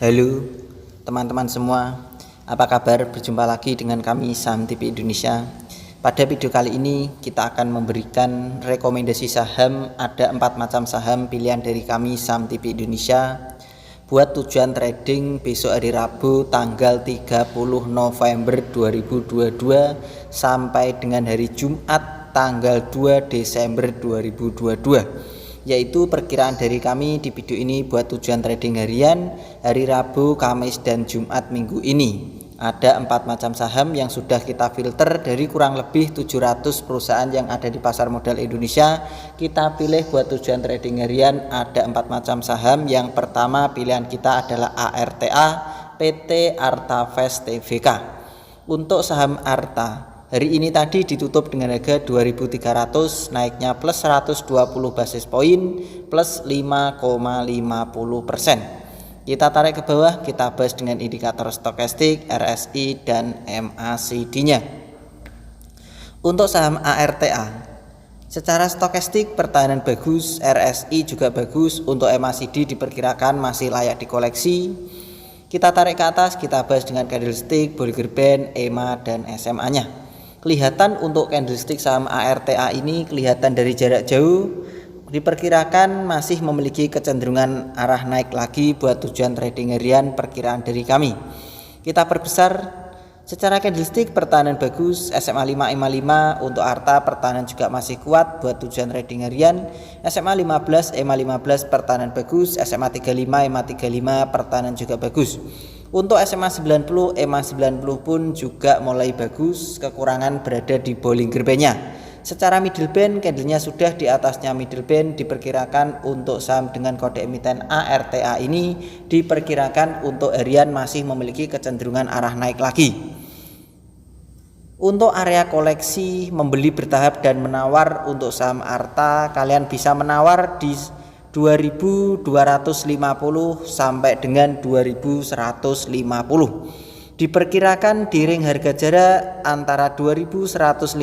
Halo teman-teman semua, apa kabar? Berjumpa lagi dengan kami Saham TV Indonesia. Pada video kali ini kita akan memberikan rekomendasi saham. Ada 4 macam saham pilihan dari kami Saham TV Indonesia buat tujuan trading besok hari Rabu tanggal 30 November 2022 sampai dengan hari Jumat tanggal 2 Desember 2022, yaitu perkiraan dari kami di video ini buat tujuan trading harian hari Rabu, Kamis, dan Jumat minggu ini. Ada 4 macam saham yang sudah kita filter dari kurang lebih 700 perusahaan yang ada di pasar modal Indonesia. Kita pilih buat tujuan trading harian ada 4 macam saham. Yang pertama pilihan kita adalah ARTA, PT Artavest Tbk. Untuk saham Arta, hari ini tadi ditutup dengan harga 2.300, naiknya plus 120 basis poin, plus 5,50%. Kita tarik ke bawah, kita bahas dengan indikator stokastik, RSI, dan MACD-nya. Untuk saham ARTA, secara stokastik pertahanan bagus, RSI juga bagus, untuk MACD diperkirakan masih layak dikoleksi. Kita tarik ke atas, kita bahas dengan candlestick, Bollinger Band, EMA, dan SMA-nya. Kelihatan untuk candlestick saham ARTA ini kelihatan dari jarak jauh diperkirakan masih memiliki kecenderungan arah naik lagi buat tujuan trading harian perkiraan dari kami. Kita perbesar secara candlestick pertahanan bagus, SMA 5 EMA 5 untuk Arta pertahanan juga masih kuat buat tujuan trading harian. SMA 15 EMA 15 pertahanan bagus, SMA 35 EMA 35 pertahanan juga bagus. Untuk SMA 90, EMA 90 pun juga mulai bagus, kekurangan berada di Bollinger Band-nya. Secara middle band, candlenya sudah di atasnya middle band. Diperkirakan untuk saham dengan kode emiten ARTA ini diperkirakan untuk harian masih memiliki kecenderungan arah naik lagi. Untuk area koleksi membeli bertahap dan menawar untuk saham Arta, kalian bisa menawar di 2.250 sampai dengan 2.150. Diperkirakan di ring harga jarak antara 2.150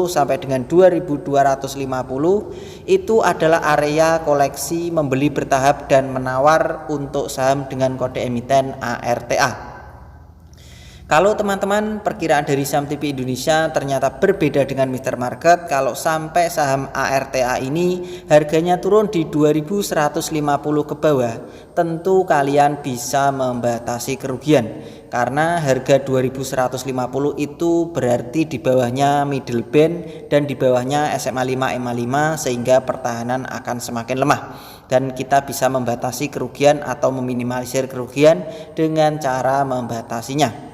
sampai dengan 2.250 itu adalah area koleksi membeli bertahap dan menawar untuk saham dengan kode emiten ARTA. Kalau teman-teman perkiraan dari Saham TV Indonesia ternyata berbeda dengan Mr. Market, kalau sampai saham ARTA ini harganya turun di 2.150 ke bawah, tentu kalian bisa membatasi kerugian. Karena harga 2.150 itu berarti di bawahnya middle band dan di bawahnya SMA 5 EMA 5, sehingga pertahanan akan semakin lemah. Dan kita bisa membatasi kerugian atau meminimalisir kerugian dengan cara membatasinya.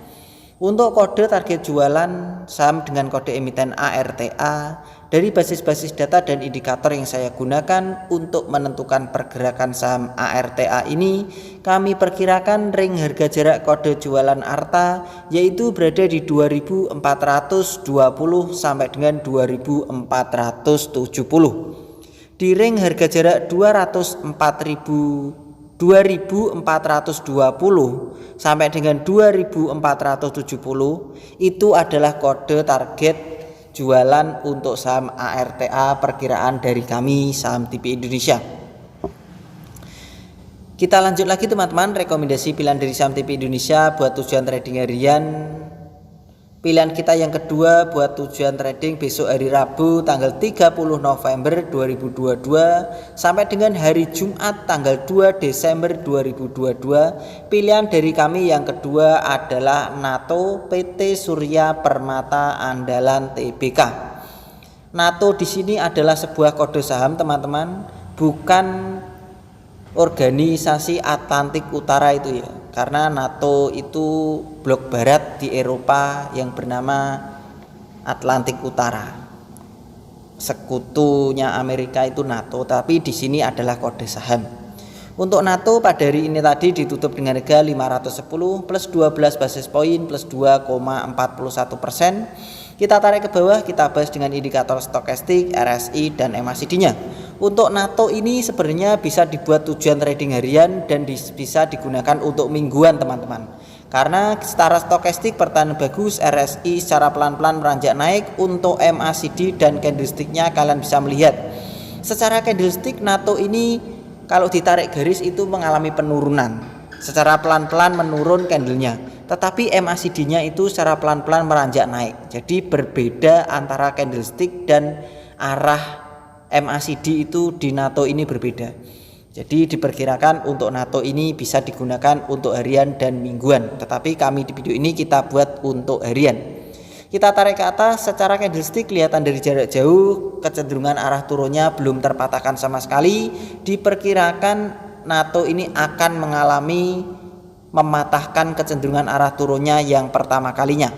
Untuk kode target jualan saham dengan kode emiten ARTA, dari basis-basis data dan indikator yang saya gunakan untuk menentukan pergerakan saham ARTA ini, kami perkirakan ring harga jarak kode jualan Arta yaitu berada di 2.420 sampai dengan 2.470. Di ring harga jarak 2.420 sampai dengan 2.470 itu adalah kode target jualan untuk saham ARTA perkiraan dari kami Saham TV Indonesia. Kita lanjut lagi teman-teman, rekomendasi pilihan dari Saham TV Indonesia buat tujuan trading harian. Pilihan kita yang kedua buat tujuan trading besok hari Rabu tanggal 30 November 2022 sampai dengan hari Jumat tanggal 2 Desember 2022. Pilihan dari kami yang kedua adalah NATO PT Surya Permata Andalan Tbk. NATO di sini adalah sebuah kode saham teman-teman, bukan organisasi Atlantik Utara itu ya, karena NATO itu blok barat di Eropa yang bernama Atlantik Utara. Sekutunya Amerika itu NATO, tapi di sini adalah kode saham. Untuk NATO pada hari ini tadi ditutup dengan harga 510 plus 12 basis poin plus 2,41%. Kita tarik ke bawah, kita bahas dengan indikator stokastik, RSI, dan MACD-nya. Untuk NATO ini sebenarnya bisa dibuat tujuan trading harian dan bisa digunakan untuk mingguan teman-teman. Karena secara stokastik pertahanan bagus, RSI secara pelan-pelan beranjak naik. Untuk MACD dan candlestick-nya kalian bisa melihat. Secara candlestick NATO ini kalau ditarik garis itu mengalami penurunan. secara pelan-pelan menurun candlenya, tetapi MACD-nya itu secara pelan-pelan meranjak naik. Jadi berbeda antara candlestick dan arah MACD itu di NATO ini berbeda. Jadi diperkirakan untuk NATO ini bisa digunakan untuk harian dan mingguan, tetapi kami di video ini kita buat untuk harian. Kita tarik ke atas, secara candlestick kelihatan dari jarak jauh kecenderungan arah turunnya belum terpatahkan sama sekali. Diperkirakan NATO ini akan mengalami mematahkan kecenderungan arah turunnya yang pertama kalinya.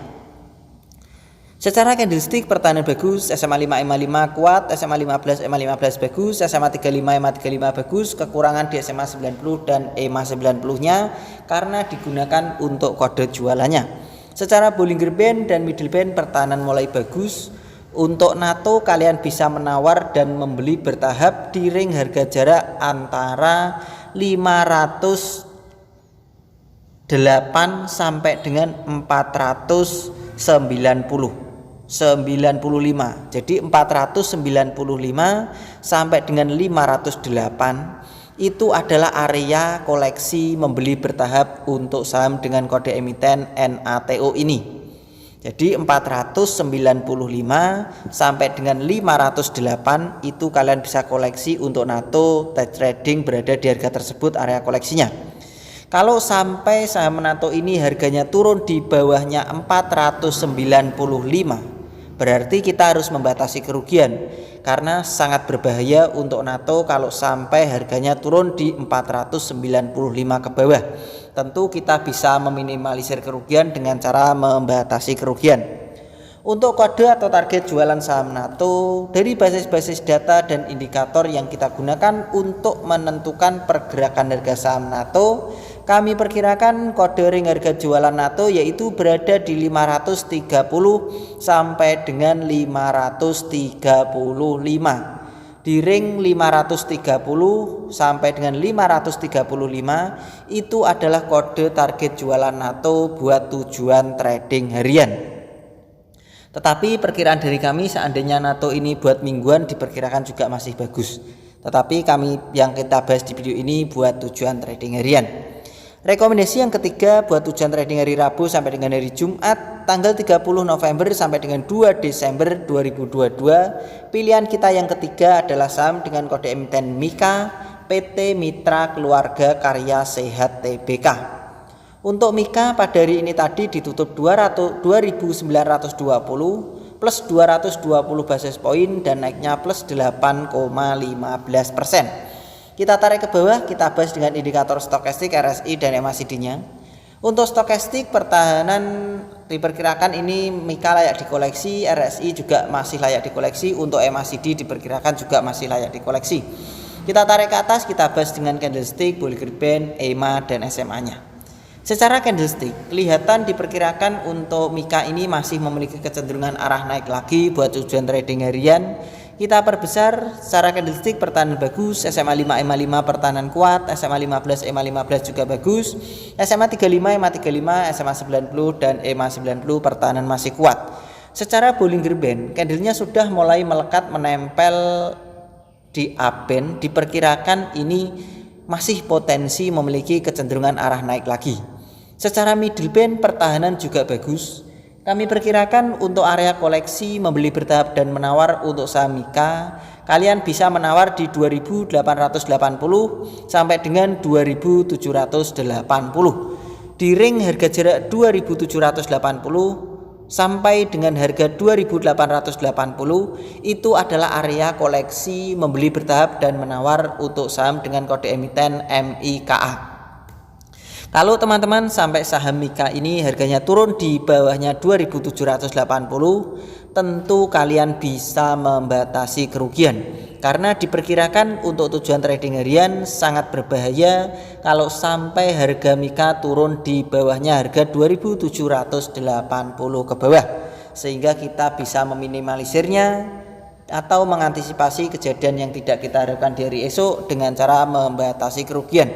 Secara candlestick pertahanan bagus, SMA 5 EMA 5 kuat, SMA 15 EMA 15 bagus, SMA 35 EMA 35 bagus, kekurangan di SMA 90 dan EMA 90-nya karena digunakan untuk kode jualannya. Secara Bollinger Band dan Middle Band pertahanan mulai bagus. Untuk NATO kalian bisa menawar dan membeli bertahap di ring harga jarak antara 508 sampai dengan 495. Jadi 495 sampai dengan 508 itu adalah area koleksi membeli bertahap untuk saham dengan kode emiten NATO ini. Jadi 495 sampai dengan 508 itu kalian bisa koleksi untuk NATO trading berada di harga tersebut area koleksinya. Kalau sampai saham NATO ini harganya turun di bawahnya 495, berarti kita harus membatasi kerugian karena sangat berbahaya untuk NATO kalau sampai harganya turun di 495 ke bawah. Tentu kita bisa meminimalisir kerugian dengan cara membatasi kerugian. Untuk kode atau target jualan saham NATO dari basis-basis data dan indikator yang kita gunakan untuk menentukan pergerakan harga saham NATO, kami perkirakan kode ring harga jualan NATO yaitu berada di 530 sampai dengan 535. Di ring 530 sampai dengan 535 itu adalah kode target jualan NATO buat tujuan trading harian. Tetapi perkiraan dari kami seandainya NATO ini buat mingguan diperkirakan juga masih bagus. Tetapi kami yang kita bahas di video ini buat tujuan trading harian. Rekomendasi yang ketiga buat tujuan trading hari Rabu sampai dengan hari Jumat tanggal 30 November sampai dengan 2 Desember 2022. Pilihan kita yang ketiga adalah saham dengan kode emiten MIKA PT Mitra Keluarga Karya Sehat Tbk. Untuk MIKA pada hari ini tadi ditutup 2.920 plus 220 basis poin dan naiknya plus 8,15%. Kita tarik ke bawah, kita bahas dengan indikator stokastik, RSI dan MACD-nya. Untuk stokastik pertahanan diperkirakan ini MIKA layak dikoleksi, RSI juga masih layak dikoleksi, untuk MACD diperkirakan juga masih layak dikoleksi. Kita tarik ke atas, kita bahas dengan candlestick, Bollinger Band, EMA dan SMA-nya. Secara candlestick kelihatan diperkirakan untuk MIKA ini masih memiliki kecenderungan arah naik lagi buat tujuan trading harian. Kita perbesar secara candlestick pertahanan bagus, SMA 5 EMA 5 pertahanan kuat, SMA 15 EMA 15 juga bagus, SMA 35 EMA 35, SMA 90 dan EMA 90 pertahanan masih kuat. Secara Bollinger Band candlenya sudah mulai melekat menempel di upband, diperkirakan ini masih potensi memiliki kecenderungan arah naik lagi. Secara middle band pertahanan juga bagus. Kami perkirakan untuk area koleksi membeli bertahap dan menawar untuk saham MIKA, kalian bisa menawar di 2.880 sampai dengan 2.780. Di ring harga jarak 2.780 sampai dengan harga 2.880 itu adalah area koleksi membeli bertahap dan menawar untuk saham dengan kode emiten MIKA. Kalau teman-teman sampai saham MIKA ini harganya turun di bawahnya 2.780, tentu kalian bisa membatasi kerugian karena diperkirakan untuk tujuan trading harian sangat berbahaya kalau sampai harga MIKA turun di bawahnya harga 2.780 ke bawah, sehingga kita bisa meminimalisirnya atau mengantisipasi kejadian yang tidak kita harapkan di hari esok dengan cara membatasi kerugian.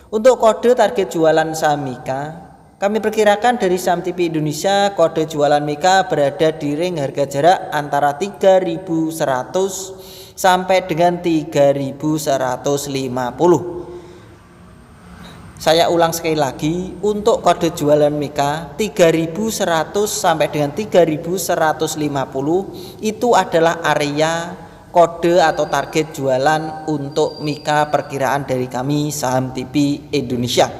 Untuk kode target jualan saham MIKA, kami perkirakan dari saham TV Indonesia kode jualan MIKA berada di ring harga jarak antara 3.100 sampai dengan 3.150. Saya ulang sekali lagi, untuk kode jualan Mika 3.100 sampai dengan 3.150 itu adalah area kode atau target jualan untuk Mika perkiraan dari kami Saham TV Indonesia.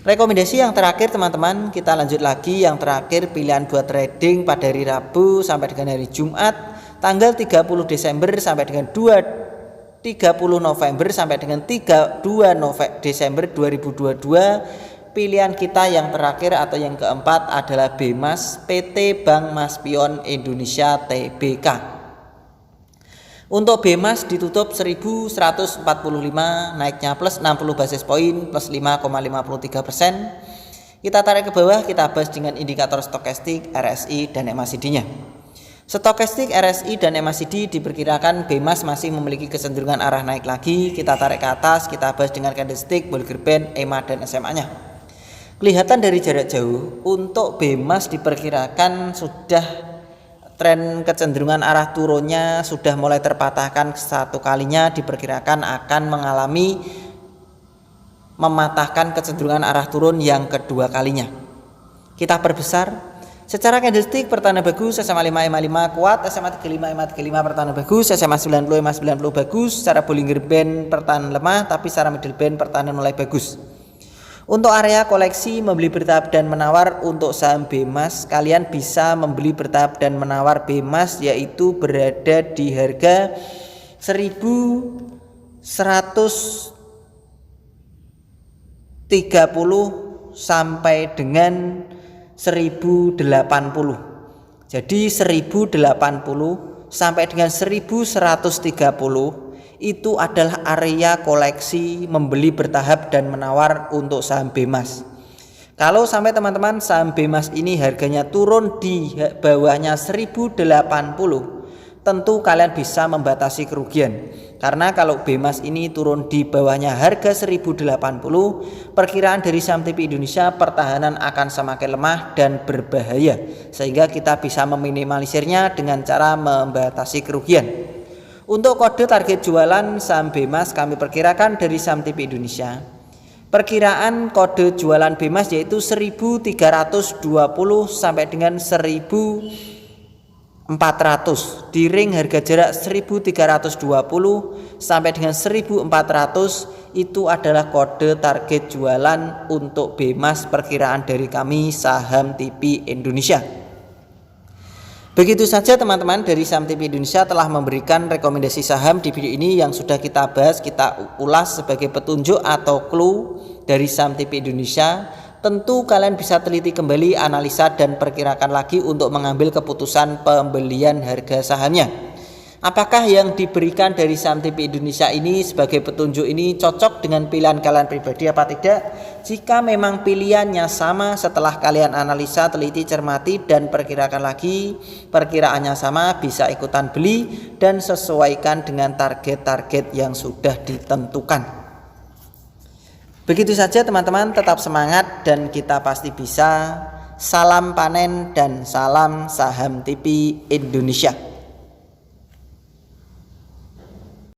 Rekomendasi yang terakhir teman-teman, kita lanjut lagi. Yang terakhir pilihan buat trading pada hari Rabu sampai dengan hari Jumat tanggal 30 Desember sampai dengan 30 November sampai dengan 2 Desember 2022. Pilihan kita yang terakhir atau yang keempat adalah BMAS PT Bank Maspion Indonesia Tbk. Untuk BMAS ditutup 1145, naiknya plus 60 basis poin, plus 5,53%. Kita tarik ke bawah, kita bahas dengan indikator stokastik, RSI dan MACD-nya. Stokastik, RSI dan MACD diperkirakan BMAS masih memiliki kecenderungan arah naik lagi. Kita tarik ke atas, kita bahas dengan candlestick, Bollinger Band, EMA dan SMA-nya. Kelihatan dari jarak jauh, untuk BMAS diperkirakan sudah tren kecenderungan arah turunnya sudah mulai terpatahkan satu kalinya, diperkirakan akan mengalami mematahkan kecenderungan arah turun yang kedua kalinya. Kita perbesar. Secara candlestick pertahanan bagus, SMA 5 EMA 5 kuat, SMA 35 EMA 35 pertahanan bagus, SMA 90 EMA 90 bagus. Secara Bollinger Band pertahanan lemah, tapi secara middle band pertahanan mulai bagus. Untuk area koleksi membeli bertahap dan menawar, untuk saham BMAS kalian bisa membeli bertahap dan menawar BMAS, yaitu berada di harga 1130 sampai dengan 1080. Jadi 1080 sampai dengan 1130 itu adalah area koleksi membeli bertahap dan menawar untuk saham BMAS. Kalau sampai teman-teman saham BMAS ini harganya turun di bawahnya 1080, tentu kalian bisa membatasi kerugian. Karena kalau BMAS ini turun di bawahnya harga 1080, perkiraan dari Saham TV Indonesia pertahanan akan semakin lemah dan berbahaya, sehingga kita bisa meminimalisirnya dengan cara membatasi kerugian. Untuk kode target jualan saham BMAS kami perkirakan dari Saham TV Indonesia, perkiraan kode jualan BMAS yaitu 1320 sampai dengan 1400 di ring harga jarak 1320 sampai dengan 1400 itu adalah kode target jualan untuk BMAS perkiraan dari kami Saham TV Indonesia. Begitu saja teman-teman, dari Saham TV Indonesia telah memberikan rekomendasi saham di video ini yang sudah kita bahas, kita ulas sebagai petunjuk atau clue dari Saham TV Indonesia. Tentu kalian bisa teliti kembali, analisa dan perkirakan lagi untuk mengambil keputusan pembelian harga sahamnya. Apakah yang diberikan dari Saham TV Indonesia ini sebagai petunjuk ini cocok dengan pilihan kalian pribadi apa tidak? Jika memang pilihannya sama, setelah kalian analisa, teliti, cermati dan perkirakan lagi, perkiraannya sama, bisa ikutan beli dan sesuaikan dengan target-target yang sudah ditentukan. Begitu saja teman-teman, tetap semangat dan kita pasti bisa. Salam panen dan salam Saham TV Indonesia.